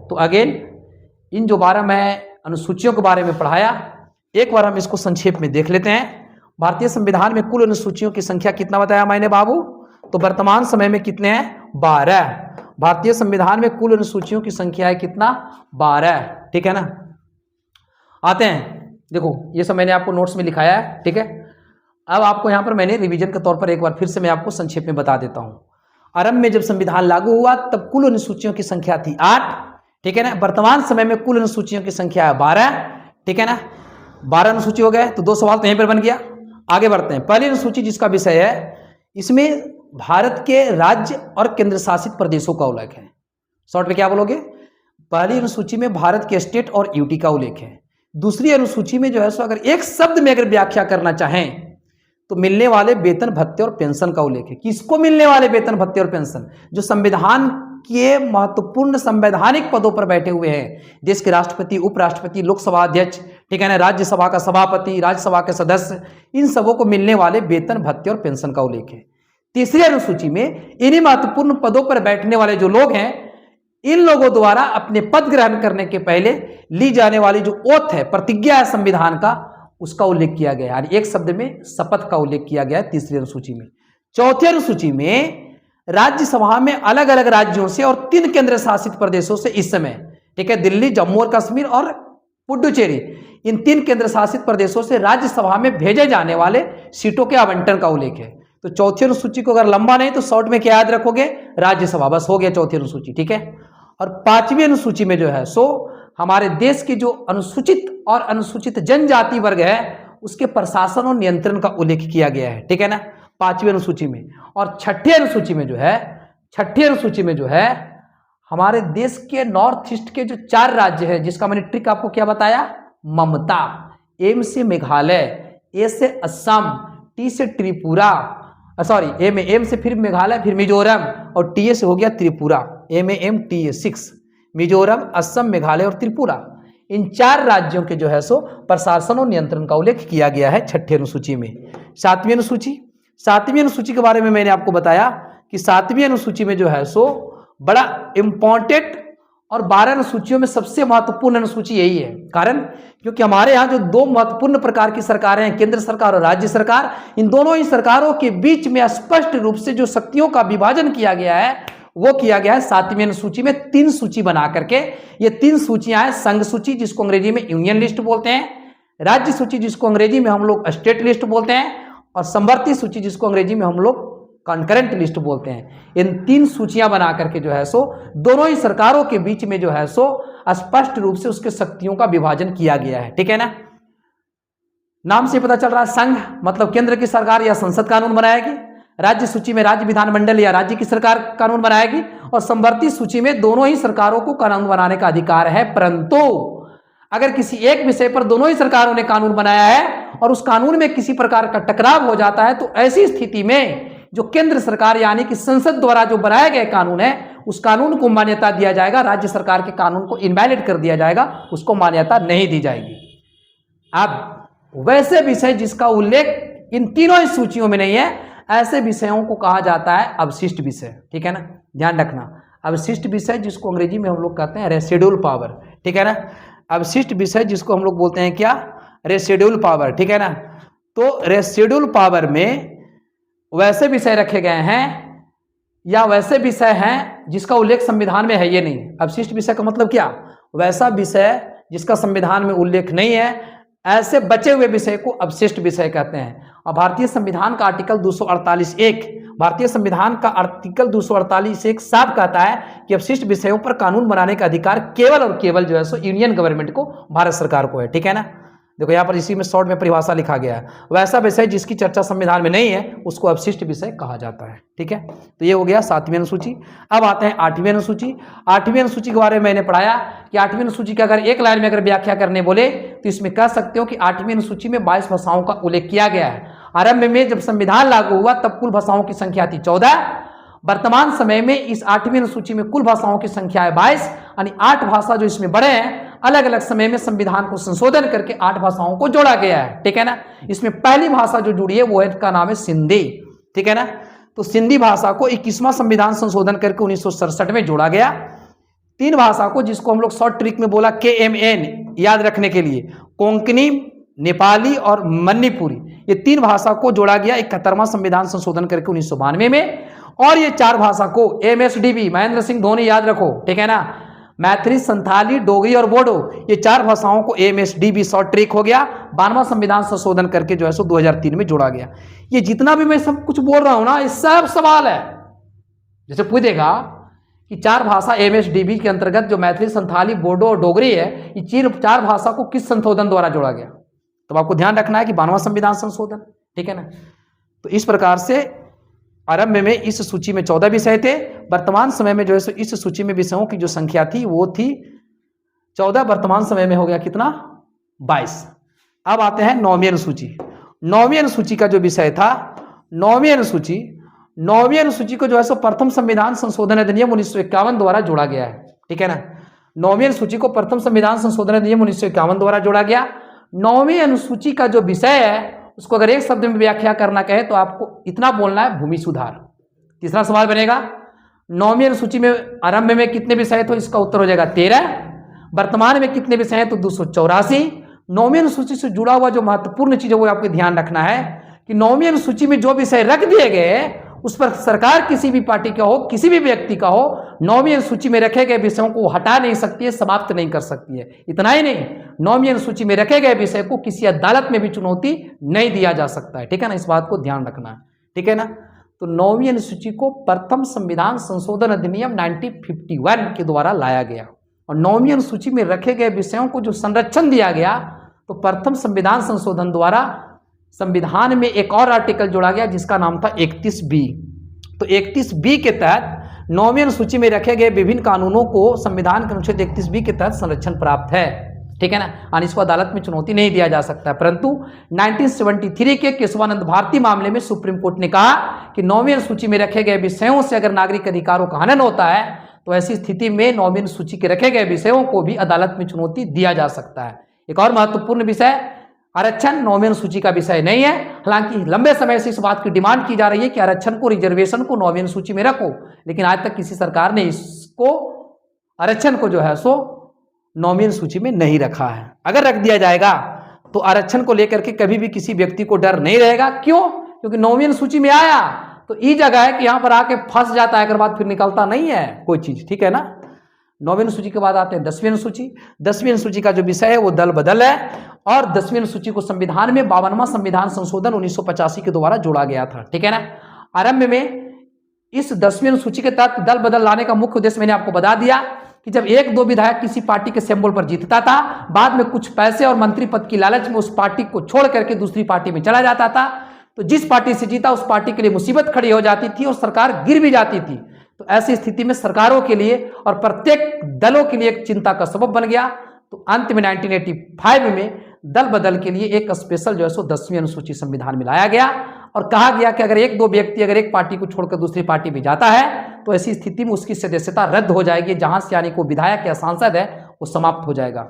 तो again in जो 12 मैं अनुसूचियों के बारे में पढ़ाया, एक बार हम इसको संक्षेप में देख लेते हैं। भारतीय संविधान में कुल अनुसूचियों की संख्या कितना बताया मैंने बाबू? तो वर्तमान समय में कितने हैं? 12। भारतीय संविधान में कुल अनुसूचियों की संख्या है कितना? 12। ठीक है ना। आते हैं, देखो ये सब मैंने आपको नोट्स में लिखाया है, ठीक है। अब आपको यहाँ पर मैंने रिवीजन के तौर पर एक बार फिर से मैं आपको संक्षेप में बता देता हूँ। आरंभ में जब संविधान लागू हुआ तब कुल अनुसूचियों की संख्या थी 8, ठीक है ना। वर्तमान समय में कुल अनुसूचियों की संख्या है 12, ठीक है ना। 12 अनुसूची हो गए, तो 2 सवाल तो यहीं पर बन गया। आगे बढ़ते हैं। पहली अनुसूची जिसका विषय है, इसमें भारत के राज्य और केंद्र शासित प्रदेशों का उल्लेख है। शॉर्ट में क्या बोलोगे? पहली अनुसूची में भारत के स्टेट और यूटी का उल्लेख है। दूसरी अनुसूची में जो है सो अगर एक शब्द में अगर व्याख्या करना चाहें तो मिलने वाले वेतन भत्ते और पेंशन का उल्लेख है। किसको मिलने वाले वेतन भत्ते और पेंशन? जो संविधान के महत्वपूर्ण संवैधानिक पदों पर बैठे हुए हैं, देश के राष्ट्रपति, उपराष्ट्रपति, लोकसभा अध्यक्ष, ठीक है ना, राज्यसभा का सभापति, राज्यसभा के सदस्य, इन सबों को मिलने वाले वेतन भत्ते और पेंशन का उल्लेख है। तीसरी अनुसूची में इन्हीं महत्वपूर्ण पदों पर बैठने वाले जो लोग हैं, इन लोगों द्वारा अपने पद ग्रहण करने के पहले ली जाने वाली जो ओथ है, प्रतिज्ञा है संविधान का, उसका उल्लेख किया गया है। यानी एक शब्द में शपथ का उल्लेख किया गया है तीसरी अनुसूची में। चौथी अनुसूची में राज्यसभा में अलग अलग राज्यों से और 3 केंद्र शासित प्रदेशों से इस समय, ठीक है, दिल्ली, जम्मू और कश्मीर और पुडुचेरी, इन 3 केंद्र शासित प्रदेशों से राज्यसभा में भेजे जाने वाले सीटों के आवंटन का उल्लेख है। तो चौथी अनुसूची को अगर लंबा नहीं तो शॉर्ट में क्या याद रखोगे? राज्यसभा। बस हो गया चौथी अनुसूची, ठीक है। और 5वीं अनुसूची में जो है सो हमारे देश की जो अनुसूचित और अनुसूचित जनजाति वर्ग है उसके प्रशासन और नियंत्रण का उल्लेख किया गया है, ठीक है ना, 5वीं अनुसूची में। और 6ठी अनुसूची में जो है हमारे देश के नॉर्थ ईस्ट के जो 4 राज्य है, जिसका मैंने ट्रिक आपको क्या बताया? ममता। एम से मेघालय, ए से असम, टी से त्रिपुरा, सॉरी एम से फिर मेघालय, फिर मिजोरम, और टी से हो गया त्रिपुरा। MAMTA 6, मिजोरम, असम, मेघालय और त्रिपुरा, इन 4 राज्यों के जो है सो प्रशासन और नियंत्रण का उल्लेख किया गया है 6ठी अनुसूची में। 7वीं अनुसूची के बारे में मैंने आपको बताया कि 7वीं अनुसूची में जो है सो बड़ा इंपॉर्टेंट और 12 अनुसूचियों में सबसे महत्वपूर्ण अनुसूची यही है। कारण क्योंकि हमारे यहाँ जो 2 महत्वपूर्ण प्रकार की सरकारें हैं, केंद्र सरकार और राज्य सरकार, इन दोनों ही सरकारों के बीच में स्पष्ट रूप से जो शक्तियों का विभाजन किया गया है वो किया गया है 7वीं अनुसूची में 3 सूची बना करके। ये 3 सूचियां हैं, संघ सूची जिसको अंग्रेजी में यूनियन लिस्ट बोलते हैं, राज्य सूची जिसको अंग्रेजी में हम लोग स्टेट लिस्ट बोलते हैं, और समवर्ती सूची जिसको अंग्रेजी में हम लोग कॉन्करेंट लिस्ट बोलते हैं। इन 3 सूचियां बना करके जो है सो दोनों ही सरकारों के बीच में जो है सो स्पष्ट रूप से उसके शक्तियों का विभाजन किया गया है, ठीक है ना। नाम से पता चल रहा है, संघ मतलब केंद्र की सरकार या संसद कानून बनाएगी, राज्य सूची में राज्य विधानमंडल या राज्य की सरकार कानून बनाएगी, और समवर्ती सूची में दोनों ही सरकारों को कानून बनाने का अधिकार है। परंतु अगर किसी एक विषय पर दोनों ही सरकारों ने कानून बनाया है और उस कानून में किसी प्रकार का टकराव हो जाता है, तो ऐसी स्थिति में जो केंद्र सरकार यानी कि संसद द्वारा जो बनाया गया कानून है उस कानून को मान्यता दिया जाएगा, राज्य सरकार के कानून को इनवैलिड कर दिया जाएगा, उसको मान्यता नहीं दी जाएगी। अब वैसे विषय जिसका उल्लेख इन तीनों ही सूचियों में नहीं है, ऐसे विषयों को कहा जाता है अवशिष्ट विषय, ठीक है ना, ध्यान रखना। अवशिष्ट विषय जिसको अंग्रेजी में हम लोग कहते हैं रेसिडुअल पावर, ठीक है ना, अवशिष्ट विषय जिसको हम लोग बोलते हैं क्या? रेसिडुअल पावर, ठीक है ना। तो रेसिडुअल पावर में वैसे विषय रखे गए हैं या वैसे विषय हैं जिसका उल्लेख संविधान में है, ये नहीं। अवशिष्ट विषय का मतलब क्या? वैसा विषय जिसका संविधान में उल्लेख नहीं है, ऐसे बचे हुए विषय को अवशिष्ट विषय कहते हैं। और भारतीय संविधान का आर्टिकल 248(1), भारतीय संविधान का आर्टिकल 248(1) साफ कहता है कि अवशिष्ट विषयों पर कानून बनाने का अधिकार केवल और केवल जो है सो यूनियन गवर्नमेंट को, भारत सरकार को है, ठीक है ना। देखो यहाँ पर इसी में शॉर्ट में परिभाषा लिखा गया है, वैसा विषय जिसकी चर्चा संविधान में नहीं है उसको अवशिष्ट विषय कहा जाता है, ठीक है। तो ये हो गया 7वीं अनुसूची। अब आते हैं 8वीं अनुसूची। 8वीं अनुसूची के बारे में मैंने पढ़ाया कि 8वीं अनुसूची की अगर एक लाइन में अगर व्याख्या करने बोले तो इसमें कह सकते हो कि 8वीं अनुसूची में 22 भाषाओं का उल्लेख किया गया है। आरंभ में जब संविधान लागू हुआ तब कुल भाषाओं की संख्या थी 14। वर्तमान समय में इस 8वीं अनुसूची में कुल भाषाओं की संख्या है 22, यानी 8 भाषा जो इसमें बढ़े हैं, अलग अलग समय में संविधान को संशोधन करके 8 भाषाओं को जोड़ा गया है, ठीक है ना। इसमें पहली भाषा जो जुड़ी है वो है, का नाम है सिंधी, ठीक है ना। तो सिंधी भाषा को 21वां संविधान संशोधन करके 1967 में जोड़ा गया। 3 भाषा को, जिसको हम लोग शॉर्ट ट्रिक में बोला KMN याद रखने के लिए, कोंकणी, नेपाली और मणिपुरी, ये 3 भाषा को जोड़ा गया 71वां संविधान संशोधन करके 1992 में। और ये 4 भाषा को MSDB, महेंद्र सिंह धोनी याद रखो, ठीक है ना, मैथिली, संथाली, डोगरी और बोडो, ये 4 भाषाओं को MSDB शॉर्ट ट्रिक हो गया, 92वां संविधान संशोधन करके जो है सो 2003 में जोड़ा गया। ये जितना भी मैं सब कुछ बोल रहा हूं ना, ये सब सवाल है। जैसे पूछेगा कि 4 भाषा MSDB के अंतर्गत जो मैथिली, संथाली, बोडो और डोगरी है, ये 4 भाषा को किस संशोधन द्वारा जोड़ा गया? तो आपको ध्यान रखना है कि 92वां संविधान संशोधन, ठीक है ना। तो इस प्रकार से आरंभ में इस सूची में 14 विषय थे। वर्तमान समय में जो है इस सूची में विषयों की जो संख्या थी वो थी 14, वर्तमान समय में हो गया कितना? 22। अब आते हैं 9वीं अनुसूची। 9वीं अनुसूची का जो विषय था, 9वीं अनुसूची को जो है सो प्रथम संविधान संशोधन अधिनियम 1951 द्वारा जोड़ा गया है, ठीक है ना। 9वीं अनुसूची को प्रथम संविधान संशोधन अधिनियम 1951 द्वारा जोड़ा गया। 9वीं अनुसूची का जो विषय है उसको अगर एक शब्द में व्याख्या करना कहे तो आपको इतना बोलना है, भूमि सुधार। तीसरा सवाल बनेगा 9वीं अनुसूची में आरंभ में कितने विषय थे? इसका उत्तर हो जाएगा 13। वर्तमान में कितने विषय हैं? तो 284। 9वीं अनुसूची से जुड़ा हुआ जो महत्वपूर्ण चीज है वो आपको ध्यान रखना है कि 9वीं अनुसूची में जो विषय रख दिए गए उस पर सरकार किसी भी पार्टी का हो, किसी भी व्यक्ति का हो, 9वीं अनुसूची में रखे गए विषयों को हटा नहीं सकती है, समाप्त नहीं कर सकती है। इतना ही नहीं, 9वीं अनुसूची में रखे गए विषय को किसी अदालत में भी चुनौती नहीं दिया जा सकता है, ठीक है ना। इस बात को ध्यान रखना है, ठीक है ना। तो 9वीं अनुसूची को प्रथम संविधान संशोधन अधिनियम 1951 के द्वारा लाया गया और 9वीं अनुसूची में रखे गए विषयों को जो संरक्षण दिया गया तो प्रथम संविधान संशोधन द्वारा संविधान में एक और आर्टिकल जोड़ा गया जिसका नाम था 31B। तो 31B के तहत 9वीं अनुसूची में रखे गए विभिन्न कानूनों को संविधान के अनुच्छेद 31B के तहत संरक्षण प्राप्त है, ठीक है ना, और इसको अदालत में चुनौती नहीं दिया जा सकता है। परंतु 1973 के केशवानंद भारती मामले में सुप्रीम कोर्ट ने कहा कि 9वीं अनुसूची में रखे गए विषयों से अगर नागरिक अधिकारों का हनन होता है तो ऐसी स्थिति में 9वीं अनुसूची के रखे गए विषयों को भी अदालत में चुनौती दिया जा सकता है। एक और महत्वपूर्ण विषय, आरक्षण 9वीं अनुसूची का विषय नहीं है। हालांकि लंबे समय से इस बात की डिमांड की जा रही है कि आरक्षण को, रिजर्वेशन को 9वीं अनुसूची में रखो, लेकिन आज तक किसी सरकार ने इसको, आरक्षण को जो है सो 9वीं अनुसूची में नहीं रखा है। अगर रख दिया जाएगा तो आरक्षण को लेकर के कभी भी किसी व्यक्ति को डर नहीं रहेगा। क्यों? क्योंकि 9वीं अनुसूची में आया तो ये जगह है कि यहां पर आके फंस जाता है, अगर बाद फिर निकलता नहीं है कोई चीज, ठीक है ना। 9वीं अनुसूची के बाद आते हैं 10वीं अनुसूची। 10वीं अनुसूची का जो विषय है वो दल बदल है और 10वीं अनुसूची को संविधान में 52वां संविधान संशोधन 1985 के द्वारा जोड़ा गया था, ठीक है ना। आरंभ में इस 10वीं अनुसूची के तहत दल बदल लाने का मुख्य उद्देश्य मैंने आपको बता दिया कि जब 1-2 विधायक किसी पार्टी के सिंबल पर जीतता था, बाद में कुछ पैसे और मंत्री पद की लालच में उस पार्टी को छोड़ करके दूसरी पार्टी में चला जाता था, तो जिस पार्टी से जीता उस पार्टी के लिए मुसीबत खड़ी हो जाती थी और सरकार गिर भी जाती थी। तो ऐसी स्थिति में सरकारों के लिए और प्रत्येक दलों के लिए एक चिंता का सबब बन गया। तो अंत में 1985 में दल बदल के लिए एक स्पेशल जो है सो 10वीं अनुसूची संविधान में लाया गया और कहा गया कि अगर 1-2 व्यक्ति अगर एक पार्टी को छोड़कर दूसरी पार्टी में जाता है तो ऐसी स्थिति में उसकी सदस्यता रद्द हो जाएगी, जहां से यानी को विधायक या सांसद है वो समाप्त हो जाएगा।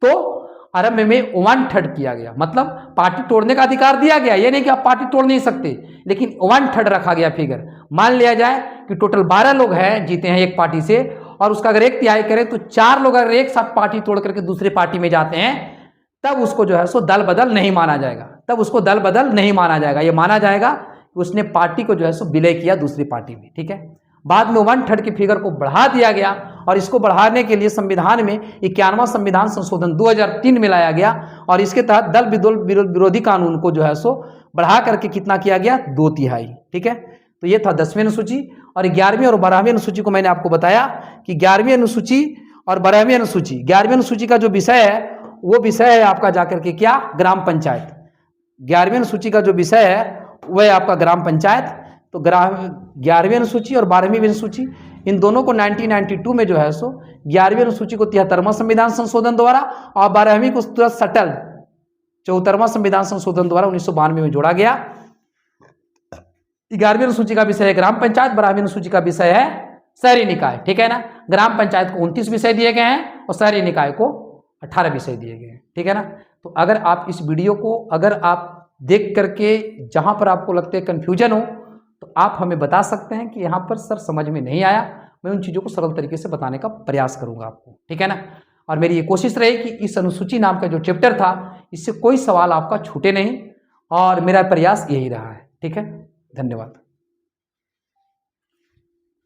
तो आरंभ में 1/3 किया गया, मतलब पार्टी तोड़ने का अधिकार दिया गया। ये नहीं कि आप पार्टी तोड़ नहीं सकते, लेकिन 1/3 रखा गया फिगर। मान लिया जाए कि टोटल 12 लोग हैं जीते हैं एक पार्टी से और उसका अगर 1/3 करें तो 4 लोग अगर एक साथ पार्टी तोड़ करके दूसरी पार्टी में जाते हैं तब उसको जो है सो दल बदल नहीं माना जाएगा। तब उसको दल बदल नहीं माना जाएगा, ये माना जाएगा कि उसने पार्टी को जो है सो विलय किया दूसरी पार्टी में, ठीक है। बाद में 1/3 की फिगर को बढ़ा दिया गया और इसको बढ़ाने के लिए संविधान में 51वां संविधान संशोधन 2003 में लाया गया और इसके तहत दल विरोधी कानून को जो है सो बढ़ा करके कितना किया गया? 2/3, ठीक है। तो ये था 10वीं अनुसूची। और 11वीं और 12वीं अनुसूची को मैंने आपको बताया कि 11वीं अनुसूची और 12वीं अनुसूची, 11वीं अनुसूची का जो विषय है वो विषय है आपका जाकर के क्या? ग्राम पंचायत। 11वीं अनुसूची का जो विषय है वह है आपका ग्राम पंचायत। तो 11वीं अनुसूची और 12वीं अनुसूची इन दोनों को 1992 में जो है सो 11वीं अनुसूची को 73वां संविधान संशोधन द्वारा और 12वीं को सटल 74वां संविधान संशोधन द्वारा 1992 में जोड़ा गया। 11वीं अनुसूची का विषय है ग्राम पंचायत, 12वीं अनुसूची का विषय है शहरी निकाय, ठीक है ना। ग्राम पंचायत को 29 विषय दिए गए हैं और शहरी निकाय को 18 विषय दिए गए हैं, ठीक है ना। तो अगर आप इस वीडियो को अगर आप देख करके जहां पर आपको लगते है कंफ्यूजन हो तो आप हमें बता सकते हैं कि यहाँ पर सर समझ में नहीं आया, मैं उन चीज़ों को सरल तरीके से बताने का प्रयास करूँगा आपको, ठीक है ना। और मेरी ये कोशिश रही कि इस अनुसूची नाम का जो चैप्टर था इससे कोई सवाल आपका छूटे नहीं, और मेरा प्रयास यही रहा है, ठीक है। धन्यवाद।